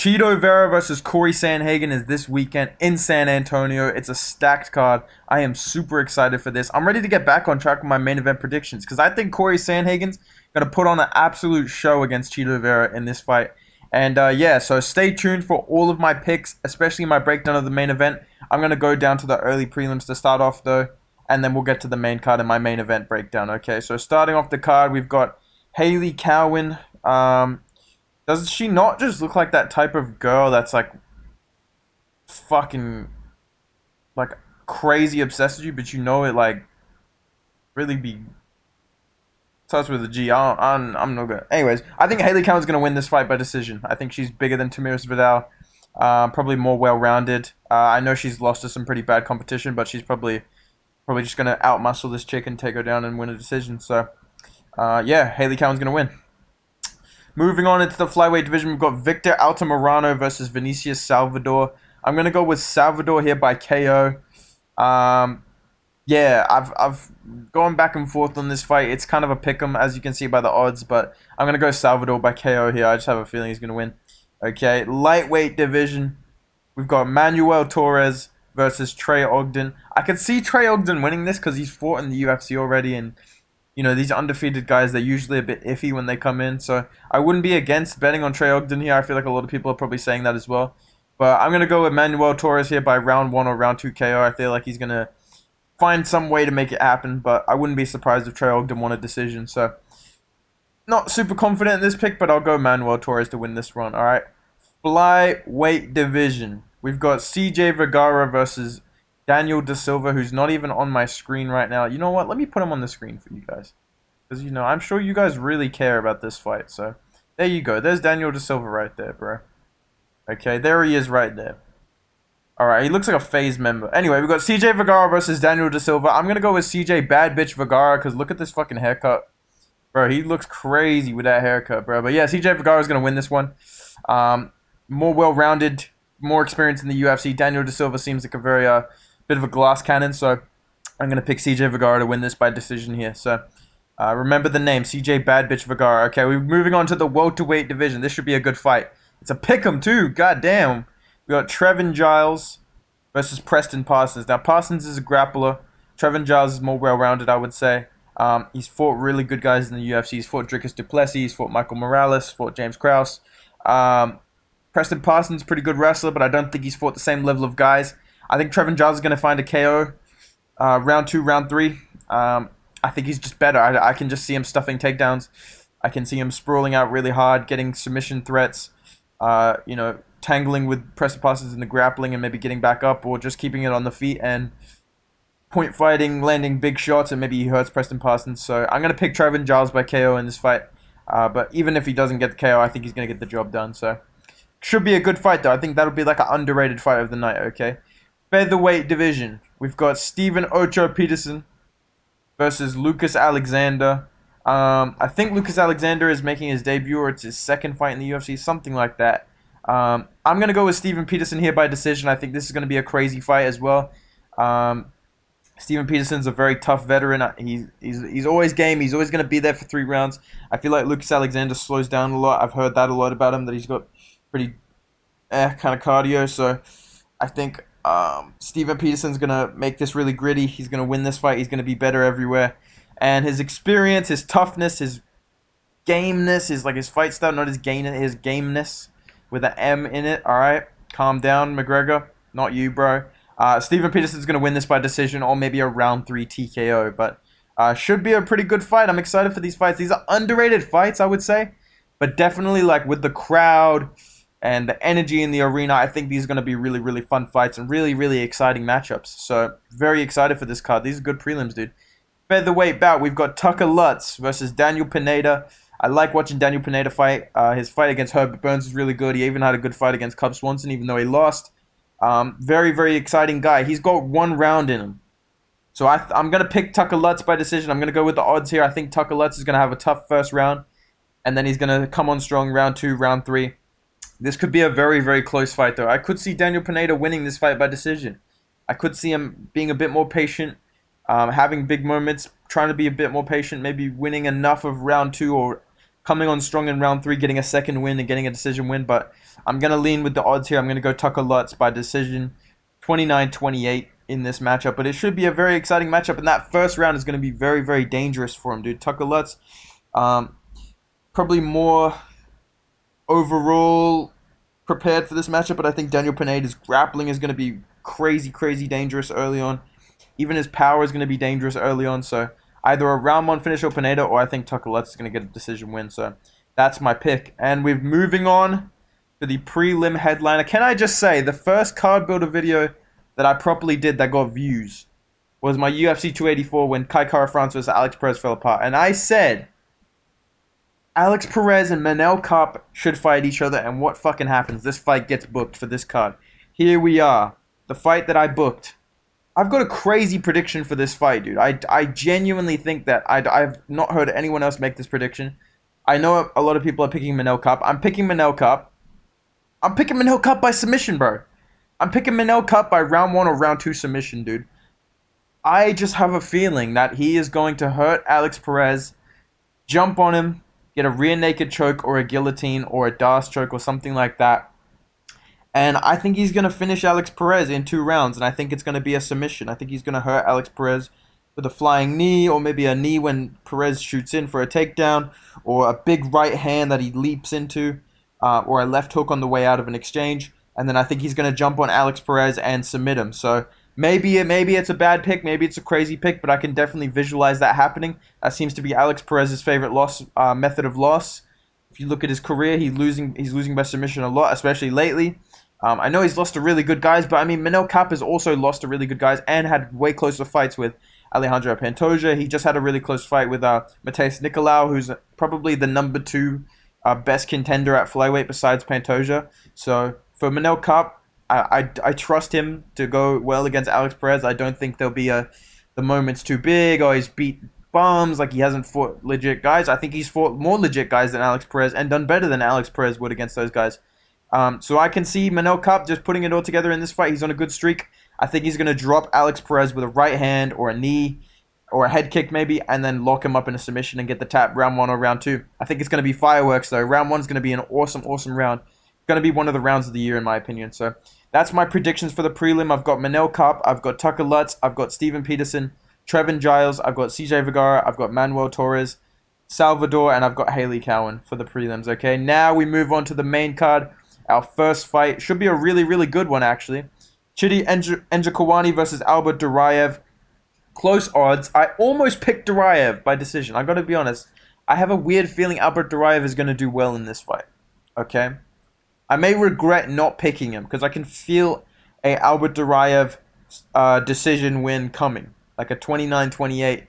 Cheeto Vera versus Cory Sandhagen is this weekend in San Antonio. It's a stacked card. I am super excited for this. I'm ready to get back on track with my main event predictions because I think Cory Sandhagen's going to put on an absolute show against Cheeto Vera in this fight. And yeah, so stay tuned for all of my picks, especially my breakdown of the main event. I'm going to go down to the early prelims to start off though, and then we'll get to the main card and my main event breakdown. Okay, so starting off the card, we've got Haley Cowan. Does she not just look like that type of girl that's like fucking like crazy obsessed with you, but you know it like really be starts with a G. I'm not good. Anyways, I think Haley Cowan's gonna win this fight by decision. I think she's bigger than Tamiris Vidal, probably more well-rounded. I know she's lost to some pretty bad competition, but she's probably just gonna outmuscle this chick and take her down and win a decision. So, yeah, Haley Cowan's gonna win. Moving on into the flyweight division, we've got Victor Altamirano versus Vinicius Salvador. I'm gonna go with Salvador here by KO. Yeah, I've gone back and forth on this fight. It's kind of a pick'em, as you can see by the odds, but I'm gonna go Salvador by KO here. I just have a feeling he's gonna win. Okay, lightweight division, we've got Manuel Torres versus Trey Ogden. I could see Trey Ogden winning this because he's fought in the UFC already, and you know, these undefeated guys, they're usually a bit iffy when they come in. So I wouldn't be against betting on Trey Ogden here. I feel like a lot of people are probably saying that as well. But I'm going to go with Manuel Torres here by round 1 or round 2 KO. I feel like he's going to find some way to make it happen. But I wouldn't be surprised if Trey Ogden won a decision. So not super confident in this pick, but I'll go Manuel Torres to win this one. All right. Flyweight division. We've got CJ Vergara versus Daniel Da Silva, who's not even on my screen right now. You know what? Let me put him on the screen for you guys. Because, you know, I'm sure you guys really care about this fight. So, there you go. There's Daniel Da Silva right there, bro. Okay, there he is right there. Alright, he looks like a FaZe member. Anyway, we've got CJ Vergara versus Daniel Da Silva. I'm going to go with CJ Bad Bitch Vergara because look at this fucking haircut. Bro, he looks crazy with that haircut, bro. But yeah, CJ Vergara is going to win this one. More well-rounded, more experience in the UFC. Daniel Da Silva seems like a very... bit of a glass cannon, so I'm going to pick CJ Vergara to win this by decision here. So remember the name, CJ Bad Bitch Vergara. Okay, we're moving on to the welterweight division. This should be a good fight. It's a pick'em too, god damn. We got Trevin Giles versus Preston Parsons. Now, Parsons is a grappler. Trevin Giles is more well-rounded, I would say. He's fought really good guys in the UFC. He's fought Dricus du Plessis, he's fought Michael Morales, fought James Krause. Preston Parsons, pretty good wrestler, but I don't think he's fought the same level of guys. I think Trevin Giles is going to find a KO round 2, round 3. I think he's just better. I can just see him stuffing takedowns. I can see him sprawling out really hard, getting submission threats, you know, tangling with Preston Parsons in the grappling and maybe getting back up or just keeping it on the feet and point fighting, landing big shots, and maybe he hurts Preston Parsons. So I'm going to pick Trevin Giles by KO in this fight. But even if he doesn't get the KO, I think he's going to get the job done. So should be a good fight, though. I think that'll be like an underrated fight of the night, okay? Featherweight division. We've got Steven Ocho Peterson versus Lucas Alexander. I think Lucas Alexander is making his debut, or it's his second fight in the UFC, something like that. I'm going to go with Steven Peterson here by decision. I think this is going to be a crazy fight as well. Steven Peterson's a very tough veteran. He's always game. He's always going to be there for 3 rounds. I feel like Lucas Alexander slows down a lot. I've heard that a lot about him, that he's got pretty kind of cardio. So I think Steven Peterson's going to make this really gritty. He's going to win this fight. He's going to be better everywhere. And his experience, his toughness, his gameness, his fight style, not his gameness with an M in it. All right, calm down, McGregor. Not you, bro. Steven Peterson's going to win this by decision or maybe a round 3 TKO. But should be a pretty good fight. I'm excited for these fights. These are underrated fights, I would say. But definitely like with the crowd and the energy in the arena, I think these are going to be really, really fun fights and really, really exciting matchups. So, very excited for this card. These are good prelims, dude. Featherweight bout, we've got Tucker Lutz versus Daniel Pineda. I like watching Daniel Pineda fight. His fight against Herbert Burns is really good. He even had a good fight against Cub Swanson, even though he lost. Very, very exciting guy. He's got 1 round in him. So, I'm going to pick Tucker Lutz by decision. I'm going to go with the odds here. I think Tucker Lutz is going to have a tough first round. And then he's going to come on strong round 2, round 3. This could be a very, very close fight, though. I could see Daniel Pineda winning this fight by decision. I could see him being a bit more patient, having big moments, trying to be a bit more patient, maybe winning enough of round 2 or coming on strong in round 3, getting a second win and getting a decision win. But I'm going to lean with the odds here. I'm going to go Tucker Lutz by decision, 29-28 in this matchup. But it should be a very exciting matchup. And that first round is going to be very, very dangerous for him, dude. Tucker Lutz, probably more overall prepared for this matchup. But I think Daniel Pineda's grappling is going to be crazy, crazy dangerous early on. Even his power is going to be dangerous early on. So either a round 1 finish or Pineda, or I think Tucker Lutz is going to get a decision win. So that's my pick. And we're moving on to the prelim headliner. Can I just say, the first card builder video that I properly did that got views was my UFC 284 when Kai Kara France versus Alex Perez fell apart. And I said Alex Perez and Manel Kape should fight each other. And what fucking happens? This fight gets booked for this card. Here we are. The fight that I booked. I've got a crazy prediction for this fight, dude. I genuinely think that I've not heard anyone else make this prediction. I know a lot of people are picking Manel Kape. I'm picking Manel Kape. I'm picking Manel Kape by submission, bro. I'm picking Manel Kape by round 1 or round 2 submission, dude. I just have a feeling that he is going to hurt Alex Perez, jump on him, get a rear naked choke or a guillotine or a D'Arce choke or something like that. And I think he's going to finish Alex Perez in 2 rounds. And I think it's going to be a submission. I think he's going to hurt Alex Perez with a flying knee. Or maybe a knee when Perez shoots in for a takedown. Or a big right hand that he leaps into. Or a left hook on the way out of an exchange. And then I think he's going to jump on Alex Perez and submit him. So maybe it's a bad pick. Maybe it's a crazy pick. But I can definitely visualize that happening. That seems to be Alex Perez's favorite method of loss. If you look at his career, he's losing by submission a lot, especially lately. I know he's lost to really good guys, but I mean, Manel Kape has also lost to really good guys and had way closer fights with Alejandro Pantoja. He just had a really close fight with Mateus Nicolau, who's probably the number 2 best contender at flyweight besides Pantoja. So for Manel Kape, I trust him to go well against Alex Perez. I don't think there'll be the moment's too big or he's beat bums like he hasn't fought legit guys. I think he's fought more legit guys than Alex Perez and done better than Alex Perez would against those guys. So I can see Manel Kape just putting it all together in this fight. He's on a good streak. I think he's going to drop Alex Perez with a right hand or a knee or a head kick maybe, and then lock him up in a submission and get the tap round 1 or round 2. I think it's going to be fireworks though. Round 1 is going to be an awesome, awesome round. It's going to be one of the rounds of the year in my opinion. So that's my predictions for the prelim. I've got Manel Kape, I've got Tucker Lutz, I've got Steven Peterson, Trevin Giles, I've got CJ Vergara, I've got Manuel Torres, Salvador, and I've got Haley Cowan for the prelims. Okay, now we move on to the main card. Our first fight should be a really, really good one, actually. Chidi Njokuani versus Albert Duraev. Close odds. I almost picked Duraev by decision. I got to be honest. I have a weird feeling Albert Duraev is going to do well in this fight. Okay? I may regret not picking him because I can feel a Albert Duraev decision win coming. Like a 29-28.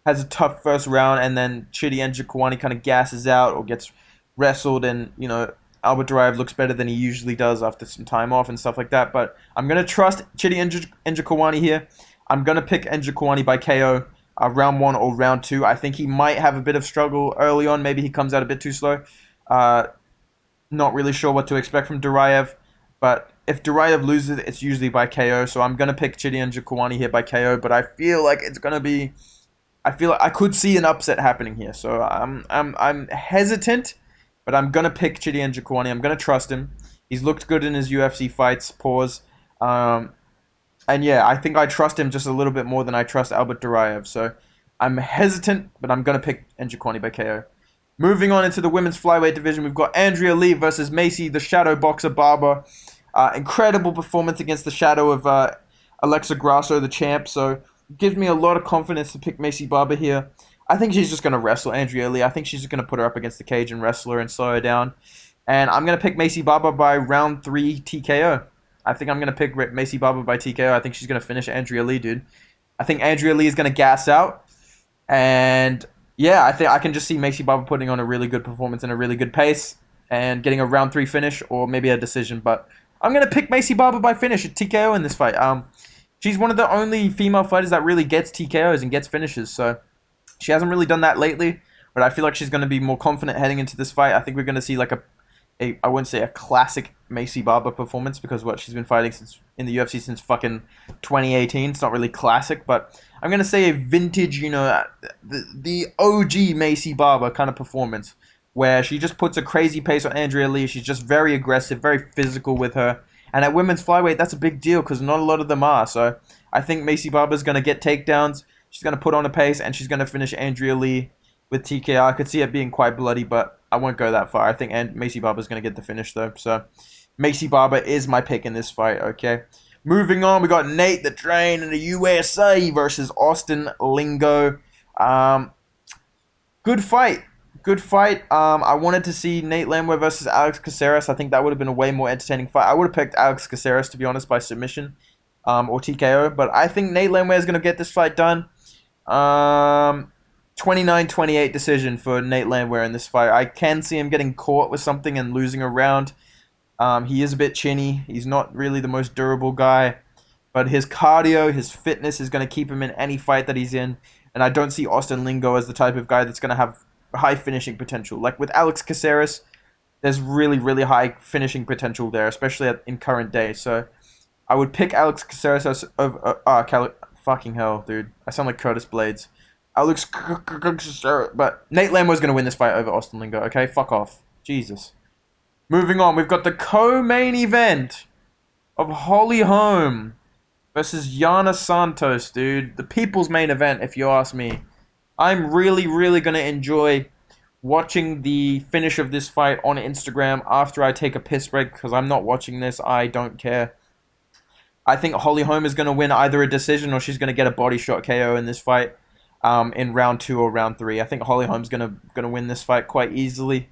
Has a tough first round, and then Chidi Njokuani kind of gasses out or gets wrestled, and, you know, Albert Duraev looks better than he usually does after some time off and stuff like that. But I'm going to trust Chidi Njokuani here. I'm going to pick Njokuani by KO round 1 or round 2. I think he might have a bit of struggle early on. Maybe he comes out a bit too slow. Not really sure what to expect from Duraev. But if Duraev loses, it's usually by KO. So I'm going to pick Chidi Njokuani here by KO. But I feel like it's going to be... I feel like I could see an upset happening here. So I'm hesitant. But I'm going to pick Chidi Njokuani. I'm going to trust him. He's looked good in his UFC fights. Pause. And yeah, I think I trust him just a little bit more than I trust Albert Duraev. So I'm hesitant, but I'm going to pick Njokuani by KO. Moving on into the women's flyweight division, we've got Andrea Lee versus Macy, the shadow boxer Barber. Incredible performance against the shadow of Alexa Grasso, the champ. So it gives me a lot of confidence to pick Macy Barber here. I think she's just going to wrestle Andrea Lee. I think she's just going to put her up against the cage and wrestle her and slow her down. And I'm going to pick Macy Barber by round 3 TKO. I think I'm going to pick Macy Barber by TKO. I think she's going to finish Andrea Lee, dude. I think Andrea Lee is going to gas out. And yeah, I think I can just see Macy Barber putting on a really good performance and a really good pace and getting a round 3 finish or maybe a decision. But I'm going to pick Macy Barber by finish at TKO in this fight. She's one of the only female fighters that really gets TKOs and gets finishes. So she hasn't really done that lately, but I feel like she's going to be more confident heading into this fight. I think we're going to see like I wouldn't say a classic Macy Barber performance because she's been fighting in the UFC since fucking 2018. It's not really classic, but I'm going to say a vintage, you know, the OG Macy Barber kind of performance. where she just puts a crazy pace on Andrea Lee. She's just very aggressive, very physical with her. And at women's flyweight, that's a big deal because not a lot of them are. So I think Macy Barber's going to get takedowns. She's going to put on a pace, and she's going to finish Andrea Lee with TKO. I could see it being quite bloody, but I won't go that far. I think Macy Barber's going to get the finish, though. So Macy Barber is my pick in this fight, okay? Moving on, we got Nate the Train in the USA versus Austin Lingo. Good fight. Good fight. I wanted to see Nate Landwehr versus Alex Caceres. I think that would have been a way more entertaining fight. I would have picked Alex Caceres, to be honest, by submission or TKO. But I think Nate Landwehr is going to get this fight done. 29-28 decision for Nate Landwehr in this fight. I can see him getting caught with something and losing a round. He is a bit chinny. He's not really the most durable guy. But his cardio, his fitness is going to keep him in any fight that he's in. And I don't see Austin Lingo as the type of guy that's going to have high finishing potential. Like with Alex Caceres, there's really, really high finishing potential there, especially in current day. So I would pick Alex Caceres over... fucking hell, dude. I sound like Curtis Blades. Alex Caceres. But Nate Landwehr's going to win this fight over Austin Lingo, okay? Fuck off. Jesus. Moving on, we've got the co-main event of Holm versus Janna Santos, dude. The people's main event, if you ask me. I'm really, really going to enjoy watching the finish of this fight on Instagram after I take a piss break because I'm not watching this. I don't care. I think Holm is going to win either a decision or she's going to get a body shot KO in this fight in round 2 or round 3. I think Holm's going to win this fight quite easily.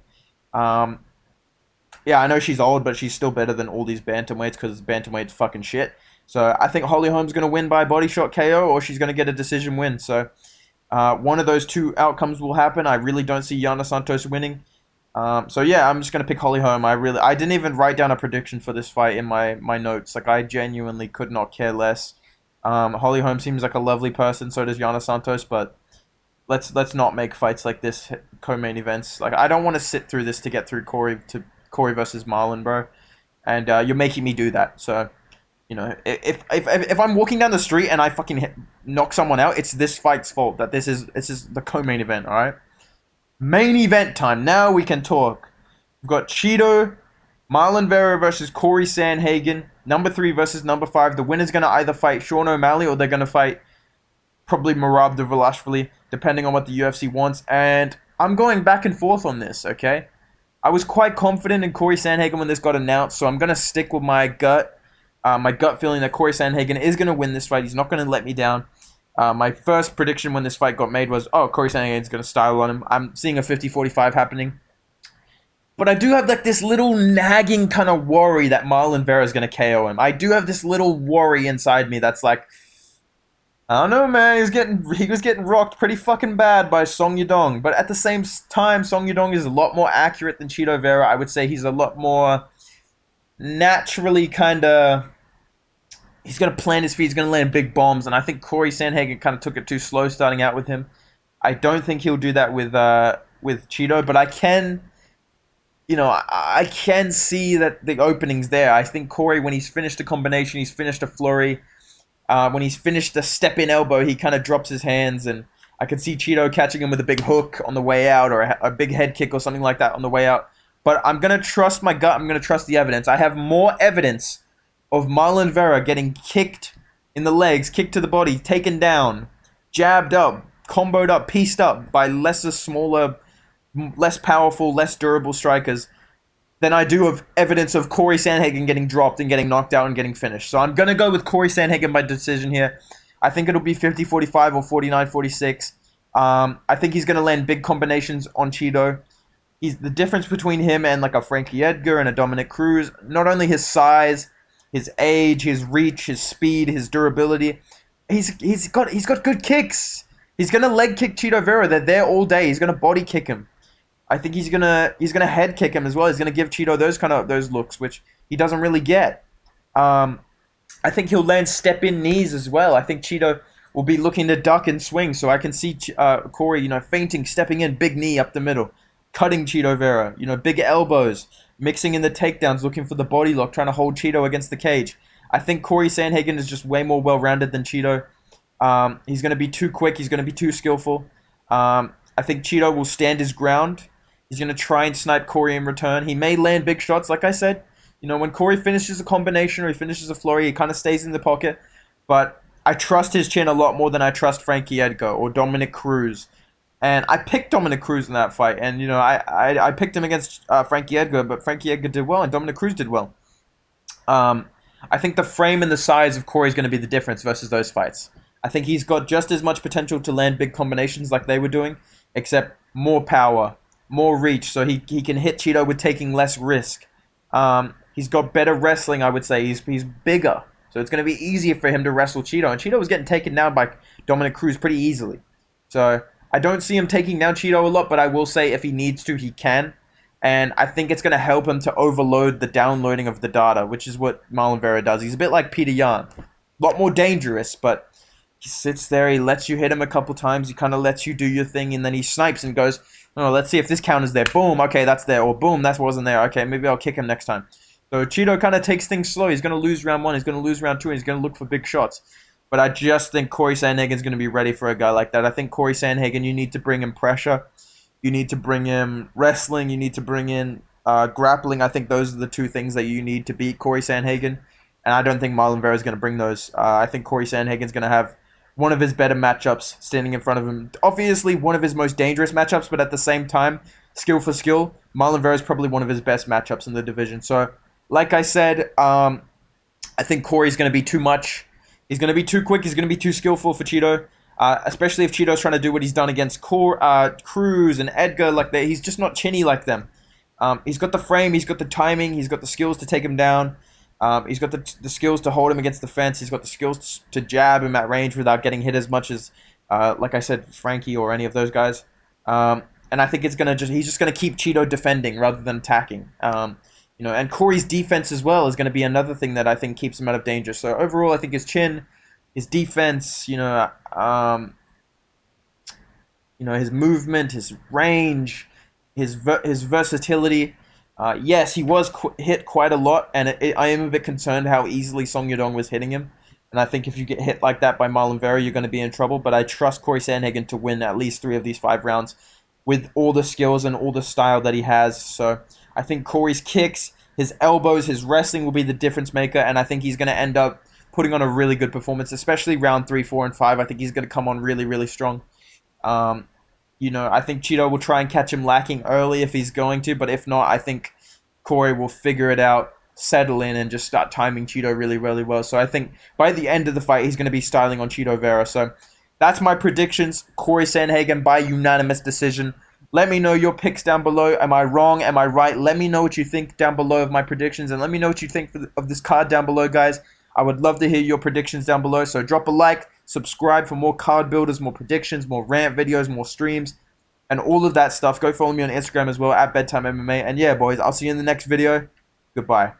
Yeah, I know she's old, but she's still better than all these bantamweights because bantamweight's fucking shit. So I think Holm's going to win by body shot KO or she's going to get a decision win. So one of those two outcomes will happen. I really don't see Janna Santos winning. So yeah, I'm just going to pick Holm. I didn't even write down a prediction for this fight in my notes. Like, I genuinely could not care less. Holm seems like a lovely person, so does Janna Santos, but let's not make fights like this co-main events. Like, I don't want to sit through this to get through Cory versus Marlon, bro. And you're making me do that. So, you know, if I'm walking down the street and I fucking knock someone out, it's this fight's fault that this is the co-main event, all right? Main event time. Now we can talk. We've got Cheeto, Marlon Vera versus Cory Sandhagen. Number 3 versus number 5. The winner's going to either fight Sean O'Malley or they're going to fight probably Merab Dvalishvili, depending on what the UFC wants. And I'm going back and forth on this, okay? I was quite confident in Cory Sandhagen when this got announced, so I'm going to stick with my gut feeling that Cory Sandhagen is going to win this fight. He's not going to let me down. My first prediction when this fight got made was, Cory Sandhagen's going to style on him. I'm seeing a 50-45 happening. But I do have like this little nagging kind of worry that Marlon Vera is going to KO him. I do have this little worry inside me that's like, I don't know, man. He was getting rocked pretty fucking bad by Song Yadong. But at the same time, Song Yadong is a lot more accurate than Cheeto Vera. I would say he's a lot more naturally kind of... He's going to plant his feet. He's going to land big bombs. And I think Cory Sandhagen kind of took it too slow starting out with him. I don't think he'll do that with Cheeto. But I can... You know, I can see that the opening's there. I think Cory, when he's finished a combination, he's finished a flurry. When he's finished a step-in elbow, he kind of drops his hands. And I could see Cheeto catching him with a big hook on the way out or a big head kick or something like that on the way out. But I'm going to trust my gut. I'm going to trust the evidence. I have more evidence of Marlon Vera getting kicked in the legs, kicked to the body, taken down, jabbed up, comboed up, pieced up by lesser, smaller, less powerful, less durable strikers than I do of evidence of Cory Sandhagen getting dropped and getting knocked out and getting finished. So I'm going to go with Cory Sandhagen by decision here. I think it'll be 50-45 or 49-46. I think he's going to land big combinations on Cheeto. The difference between him and like a Frankie Edgar and a Dominic Cruz, not only his size, his age, his reach, his speed, his durability. He's got good kicks. He's gonna leg kick Cheeto Vera. They're there all day. He's gonna body kick him. I think he's gonna head kick him as well. He's gonna give Cheeto those looks, which he doesn't really get. I think he'll land step in knees as well. I think Cheeto will be looking to duck and swing. So I can see Cory, feinting, stepping in, big knee up the middle, cutting Cheeto Vera. Big elbows. Mixing in the takedowns, looking for the body lock, trying to hold Cheeto against the cage. I think Cory Sandhagen is just way more well-rounded than Cheeto. He's going to be too quick. He's going to be too skillful. I think Cheeto will stand his ground. He's going to try and snipe Cory in return. He may land big shots, like I said. You know, when Cory finishes a combination or he finishes a flurry, he kind of stays in the pocket. But I trust his chin a lot more than I trust Frankie Edgar or Dominic Cruz. And I picked Dominic Cruz in that fight. And, you know, I picked him against Frankie Edgar, but Frankie Edgar did well and Dominic Cruz did well. I think the frame and the size of Cory is going to be the difference versus those fights. I think he's got just as much potential to land big combinations like they were doing, except more power, more reach, so he can hit Cheeto with taking less risk. He's got better wrestling, I would say. He's bigger, so it's going to be easier for him to wrestle Cheeto. And Cheeto was getting taken down by Dominic Cruz pretty easily. So I don't see him taking down Cheeto a lot, but I will say if he needs to, he can. And I think it's going to help him to overload the downloading of the data, which is what Marlon Vera does. He's a bit like Peter Yan. A lot more dangerous, but he sits there, he lets you hit him a couple times, he kind of lets you do your thing, and then he snipes and goes, oh, let's see if this counter's there. Boom, okay, that's there. Or boom, that wasn't there. Okay, maybe I'll kick him next time. So Cheeto kind of takes things slow. He's going to lose round 1, he's going to lose round 2, and he's going to look for big shots. But I just think Cory Sandhagen's going to be ready for a guy like that. I think Cory Sandhagen, you need to bring him pressure. You need to bring in wrestling. You need to bring in grappling. I think those are the two things that you need to beat Cory Sandhagen. And I don't think Marlon Vera is going to bring those. I think Cory Sandhagen's going to have one of his better matchups standing in front of him. Obviously, one of his most dangerous matchups, but at the same time, skill for skill, Marlon Vera is probably one of his best matchups in the division. So, like I said, I think Cory's going to be too much. He's going to be too quick. He's going to be too skillful for Cheeto. Especially if Cheeto's trying to do what he's done against Cruz and Edgar, like that. He's just not chinny like them. He's got the frame, he's got the timing, he's got the skills to take him down. He's got the skills to hold him against the fence. He's got the skills to jab him at range without getting hit as much as, like I said, Frankie or any of those guys. And I think he's just gonna keep Cheeto defending rather than attacking. You know, and Cory's defense as well is going to be another thing that I think keeps him out of danger. So overall, I think his chin, his defense, his movement, his range, his versatility. Yes, he was hit quite a lot, and I am a bit concerned how easily Song Yadong was hitting him. And I think if you get hit like that by Marlon Vera, you're going to be in trouble. But I trust Cory Sandhagen to win at least 3 of these 5 rounds with all the skills and all the style that he has. So I think Cory's kicks, his elbows, his wrestling will be the difference maker, and I think he's going to end up putting on a really good performance, especially round 3, 4, and 5. I think he's going to come on really, really strong. I think Cheeto will try and catch him lacking early if he's going to, but if not, I think Cory will figure it out, settle in, and just start timing Cheeto really, really well. So I think by the end of the fight, he's going to be styling on Cheeto Vera. So that's my predictions. Cory Sandhagen by unanimous decision. Let me know your picks down below. Am I wrong? Am I right? Let me know what you think down below of my predictions, and let me know what you think of this card down below, guys. I would love to hear your predictions down below, so drop a like, subscribe for more card builders, more predictions, more rant videos, more streams, and all of that stuff. Go follow me on Instagram as well, @BedtimeMMA. And yeah, boys, I'll see you in the next video. Goodbye.